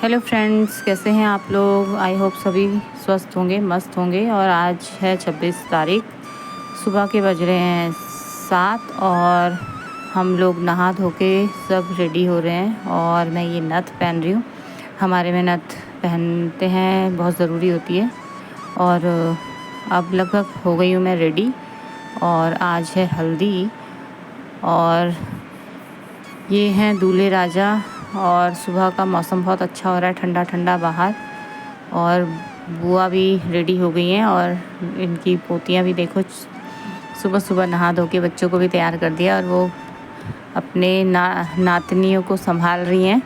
Hello friends, कैसे हैं आप लोग। आई होप सभी स्वस्थ होंगे, मस्त होंगे। और आज है 26 तारीख, सुबह के बज रहे हैं 7 और हम लोग नहा धो के सब रेडी हो रहे हैं। और मैं ये नथ पहन रही हूँ। हमारे में नथ पहनते हैं, बहुत ज़रूरी होती है। और अब लगभग हो गई हूँ मैं रेडी। और आज है हल्दी और ये हैं दूल्हे राजा। और सुबह का मौसम बहुत अच्छा हो रहा है, ठंडा ठंडा बाहर। और बुआ भी रेडी हो गई हैं और इनकी पोतियां भी देखो, सुबह सुबह नहा धो के बच्चों को भी तैयार कर दिया और वो अपने नातनियों को संभाल रही हैं।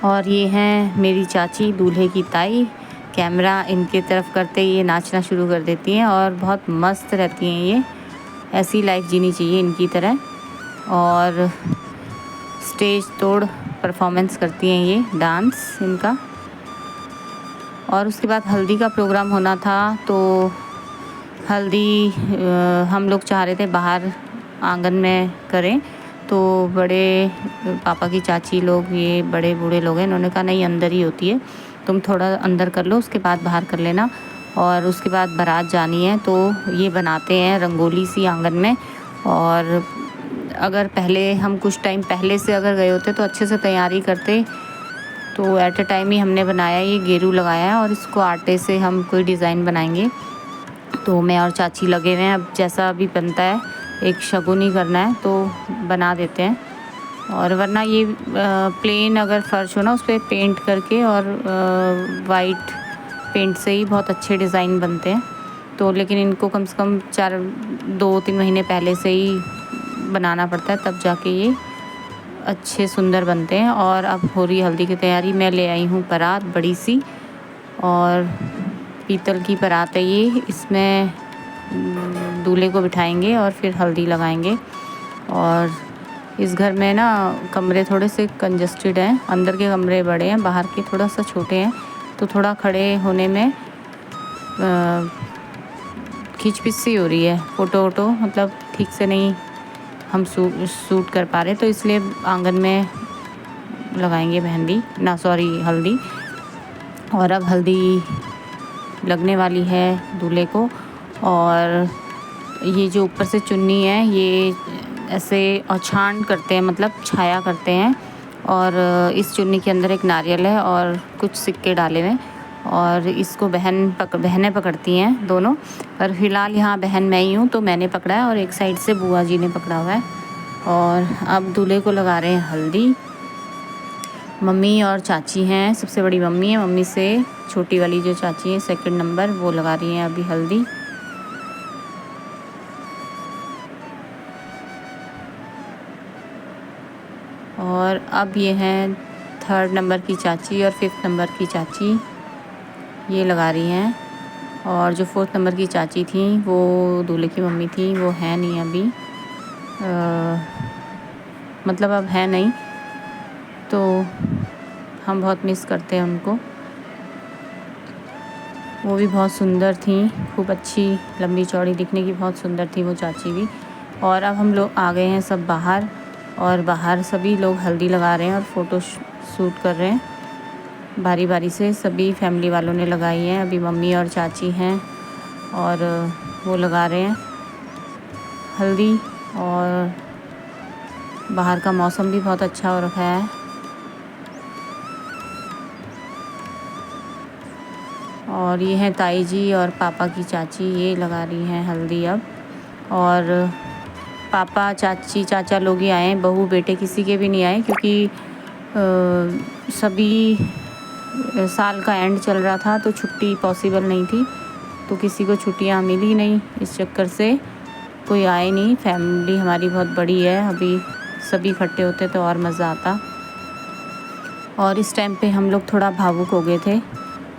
और ये हैं मेरी चाची, दूल्हे की ताई। कैमरा इनके तरफ करते ही ये नाचना शुरू कर देती हैं और बहुत मस्त रहती हैं। ये ऐसी लाइफ जीनी चाहिए इनकी तरह। और स्टेज तोड़ परफॉर्मेंस करती हैं ये, डांस इनका। और उसके बाद हल्दी का प्रोग्राम होना था, तो हल्दी हम लोग चाह रहे थे बाहर आंगन में करें। तो बड़े पापा की चाची लोग, ये बड़े बूढ़े लोग हैं, इन्होंने कहा नहीं, अंदर ही होती है, तुम थोड़ा अंदर कर लो, उसके बाद बाहर कर लेना। और उसके बाद बारात जानी है, तो ये बनाते हैं रंगोली सी आंगन में। और अगर पहले हम कुछ टाइम पहले से अगर गए होते तो अच्छे से तैयारी करते। तो एट अ टाइम ही हमने बनाया, ये गेरू लगाया है और इसको आटे से हम कोई डिज़ाइन बनाएंगे। तो मैं और चाची लगे हुए हैं, अब जैसा अभी बनता है, एक शगुन ही करना है तो बना देते हैं। और वरना ये प्लेन अगर फर्श हो ना, उस पर पेंट करके और वाइट पेंट से ही बहुत अच्छे डिज़ाइन बनते हैं। तो लेकिन इनको कम से कम 2-3 महीने पहले से ही बनाना पड़ता है, तब जाके ये अच्छे सुंदर बनते हैं। और अब हो रही हल्दी की तैयारी। मैं ले आई हूँ परात बड़ी सी, और पीतल की परात है ये। इसमें दूल्हे को बिठाएंगे और फिर हल्दी लगाएंगे। और इस घर में ना कमरे थोड़े से कंजस्टेड हैं, अंदर के कमरे बड़े हैं, बाहर के थोड़ा सा छोटे हैं। तो थोड़ा खड़े होने में खींच-पिच सी हो रही है, फ़ोटो मतलब ठीक से नहीं हम शूट कर पा रहे, तो इसलिए आंगन में लगाएंगे हल्दी। और अब हल्दी लगने वाली है दूल्हे को। और ये जो ऊपर से चुन्नी है, ये ऐसे औछान करते हैं, मतलब छाया करते हैं। और इस चुन्नी के अंदर एक नारियल है और कुछ सिक्के डाले हुए हैं। और इसको बहनें पकड़ती हैं दोनों, पर फिलहाल यहाँ बहन मैं ही हूँ, तो मैंने पकड़ा है और एक साइड से बुआ जी ने पकड़ा हुआ है। और अब दूल्हे को लगा रहे हैं हल्दी। मम्मी और चाची हैं, सबसे बड़ी मम्मी है, मम्मी से छोटी वाली जो चाची है सेकंड नंबर, वो लगा रही हैं अभी हल्दी। और अब ये हैं 3rd नंबर की चाची और 5th नंबर की चाची, ये लगा रही हैं। और जो 4th नंबर की चाची थी, वो दूल्हे की मम्मी थी, वो है नहीं अभी, मतलब अब है नहीं, तो हम बहुत मिस करते हैं उनको। वो भी बहुत सुंदर थी, खूब अच्छी लंबी चौड़ी दिखने की, बहुत सुंदर थी वो चाची भी। और अब हम लोग आ गए हैं सब बाहर, और बाहर सभी लोग हल्दी लगा रहे हैं और फ़ोटो शूट कर रहे हैं। बारी बारी से सभी फैमिली वालों ने लगाई है। अभी मम्मी और चाची हैं और वो लगा रहे हैं हल्दी। और बाहर का मौसम भी बहुत अच्छा हो रखा है। और ये हैं ताई जी और पापा की चाची, ये लगा रही हैं हल्दी अब। और पापा, चाची, चाचा लोग ही आए हैं, बहू बेटे किसी के भी नहीं आए, क्योंकि सभी साल का एंड चल रहा था, तो छुट्टी पॉसिबल नहीं थी, तो किसी को छुट्टियां मिली नहीं, इस चक्कर से कोई आए नहीं। फैमिली हमारी बहुत बड़ी है, अभी सभी इकट्ठे होते तो और मज़ा आता। और इस टाइम पे हम लोग थोड़ा भावुक हो गए थे,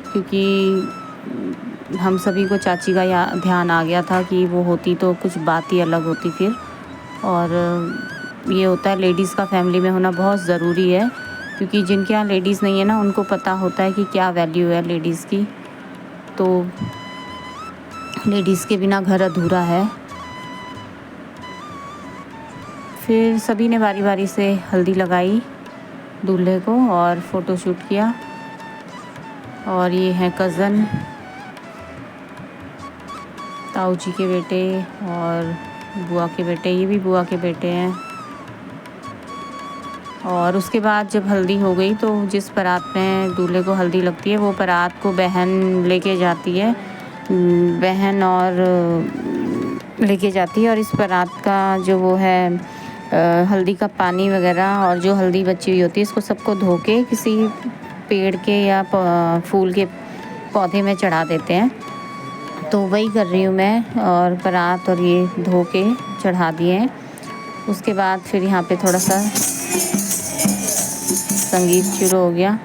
क्योंकि हम सभी को चाची का ध्यान आ गया था कि वो होती तो कुछ बात ही अलग होती फिर। और ये होता है, लेडीज़ का फैमिली में होना बहुत ज़रूरी है, क्योंकि जिनके यहाँ लेडीज़ नहीं है ना, उनको पता होता है कि क्या वैल्यू है लेडीज़ की। तो लेडीज़ के बिना घर अधूरा है। फिर सभी ने बारी बारी से हल्दी लगाई दूल्हे को और फ़ोटो शूट किया। और ये है कज़न, ताऊ जी के बेटे और बुआ के बेटे, ये भी बुआ के बेटे हैं। और उसके बाद जब हल्दी हो गई तो जिस बारात में दूल्हे को हल्दी लगती है वो बारात को बहन लेके जाती है, बहन और लेके जाती है। और इस बारात का जो वो है हल्दी का पानी वगैरह और जो हल्दी बची हुई होती है इसको सबको धो के किसी पेड़ के या फूल के पौधे में चढ़ा देते हैं। तो वही कर रही हूँ मैं, और बारात और ये धो के चढ़ा दिए हैं। उसके बाद फिर यहाँ पे थोड़ा सा संगीत शुरू हो गया।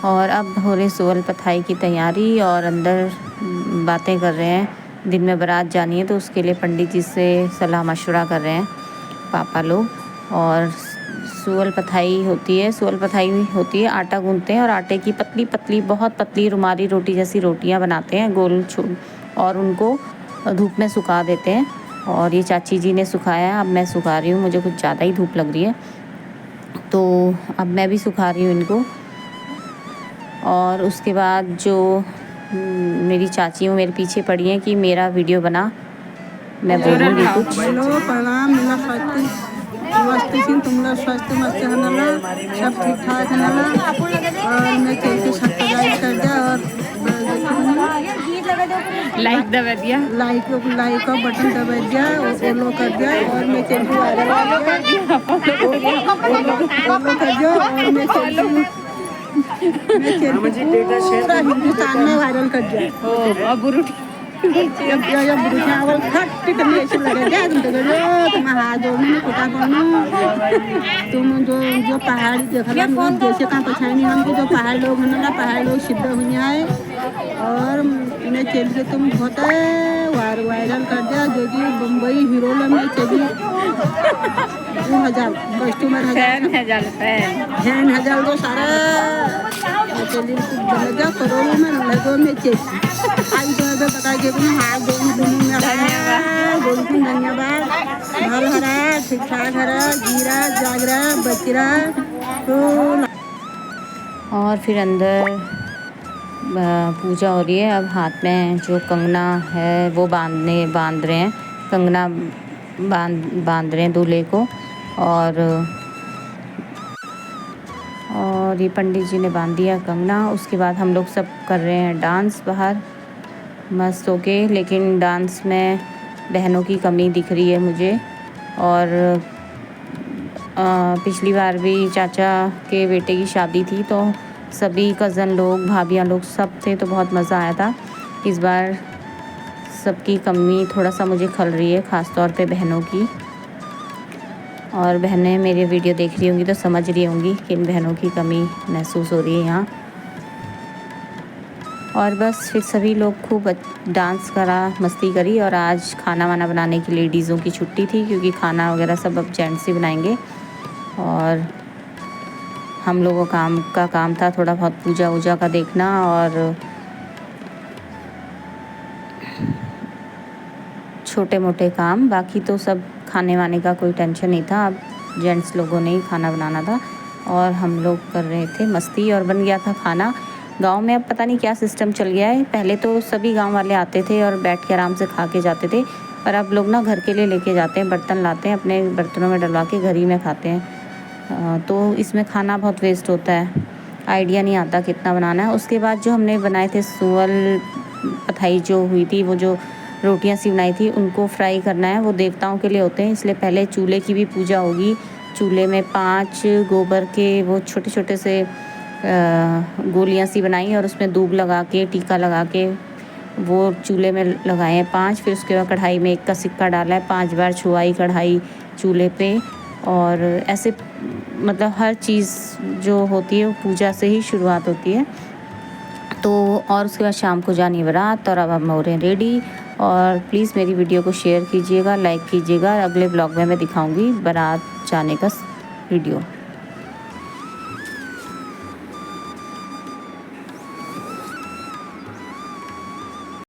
और अब हो रही सुअल पथाई की तैयारी और अंदर बातें कर रहे हैं। दिन में बारात जानी है तो उसके लिए पंडित जी से सलाह मशवरा कर रहे हैं पापा लोग। और सुअल पथाई होती है, सुअल पथाई होती है, आटा गूंथते हैं और आटे की पतली पतली बहुत पतली रुमाली रोटी जैसी रोटियां बनाते हैं गोल और उनको धूप में सुखा देते हैं। और ये चाची जी ने सुखाया है, अब मैं सुखा रही हूँ, मुझे कुछ ज़्यादा ही धूप लग रही है तो अब मैं भी सुखा रही हूँ इनको। और उसके बाद जो मेरी चाची हूँ मेरे पीछे पड़ी हैं कि मेरा वीडियो बना, मैं बोलूँगी कुछ। हेलो प्रणाम, तुम लोग स्वस्थ मस्त हनला, सब ठीक ठाक हनला। और मैं चलते सब्सक्राइब कर दिया और लाइक दबा दिया, लाइक का बटन दबा दिया और फॉलो कर दिया। और मैं चलती वायरल कर दिया, फॉलो कर दिया। और मैं चलती पूरा हिंदुस्तान में वायरल कर दिया। चावल खट्टी करनी ऐसे लगे तुम हाथ जोड़ने कुटा करना। तुम जो पहाड़ी देखला जैसे कहाँ पछानी हमको जो पहाड़ लोग हैं ना, पहाड़ लोग सिद्ध हुए हैं। और इन्हें चल के तुम बहुत वायरल कर दिया जो कि बम्बई हीरो में चली 2000 कस्टमर हजार तो सारा चलिए करोड़ों में लगो में चेक आई तो बता के हाथ धन्यवाद। हर हरा ठीक ठाक हरा जीरा जागरा बचरा तो। और फिर अंदर पूजा हो रही है। अब हाथ में जो कंगना है वो बांध रहे हैं, कंगना बांध रहे हैं दूल्हे को। और ये पंडित जी ने बांध दिया कंगना। उसके बाद हम लोग सब कर रहे हैं डांस बाहर मस्त होके। लेकिन डांस में बहनों की कमी दिख रही है मुझे। और पिछली बार भी चाचा के बेटे की शादी थी तो सभी कज़न लोग भाभियाँ लोग सब थे तो बहुत मज़ा आया था। इस बार सबकी कमी थोड़ा सा मुझे खल रही है, ख़ास तौर पे बहनों की। और बहनें मेरे वीडियो देख रही होंगी तो समझ रही होंगी कि इन बहनों की कमी महसूस हो रही है यहाँ। और बस फिर सभी लोग खूब डांस करा, मस्ती करी। और आज खाना वाना बनाने की लेडीज़ों की छुट्टी थी क्योंकि खाना वगैरह सब अब जेंट्स ही बनाएंगे। और हम लोगों का काम था थोड़ा बहुत पूजा वूजा का देखना और छोटे मोटे काम। बाकी तो सब खाने वाने का कोई टेंशन नहीं था, अब जेंट्स लोगों ने ही खाना बनाना था और हम लोग कर रहे थे मस्ती। और बन गया था खाना। गांव में अब पता नहीं क्या सिस्टम चल गया है, पहले तो सभी गांव वाले आते थे और बैठ के आराम से खा के जाते थे, पर अब लोग ना घर के लिए लेके जाते हैं, बर्तन लाते हैं, अपने बर्तनों में डलवा के घर ही में खाते हैं। तो इसमें खाना बहुत वेस्ट होता है, आइडिया नहीं आता कितना बनाना है। उसके बाद जो हमने बनाए थे सुअल पथाई जो हुई थी, वो जो रोटियां सी बनाई थी उनको फ्राई करना है, वो देवताओं के लिए होते हैं, इसलिए पहले चूल्हे की भी पूजा होगी। चूल्हे में 5 गोबर के वो छोटे छोटे से गोलियां सी बनाई और उसमें दूब लगा के टीका लगा के वो चूल्हे में लगाए हैं 5। फिर उसके बाद कढ़ाई में 1 का सिक्का डाला है, 5 बार छुआई कढ़ाई चूल्हे पे। और ऐसे मतलब हर चीज़ जो होती है वो पूजा से ही शुरुआत होती है। तो और उसके बाद शाम को जानी बारात और अब हम हो रहे हैं रेडी। और प्लीज़ मेरी वीडियो को शेयर कीजिएगा, लाइक कीजिएगा। अगले ब्लॉग में मैं दिखाऊंगी बारात जाने का वीडियो।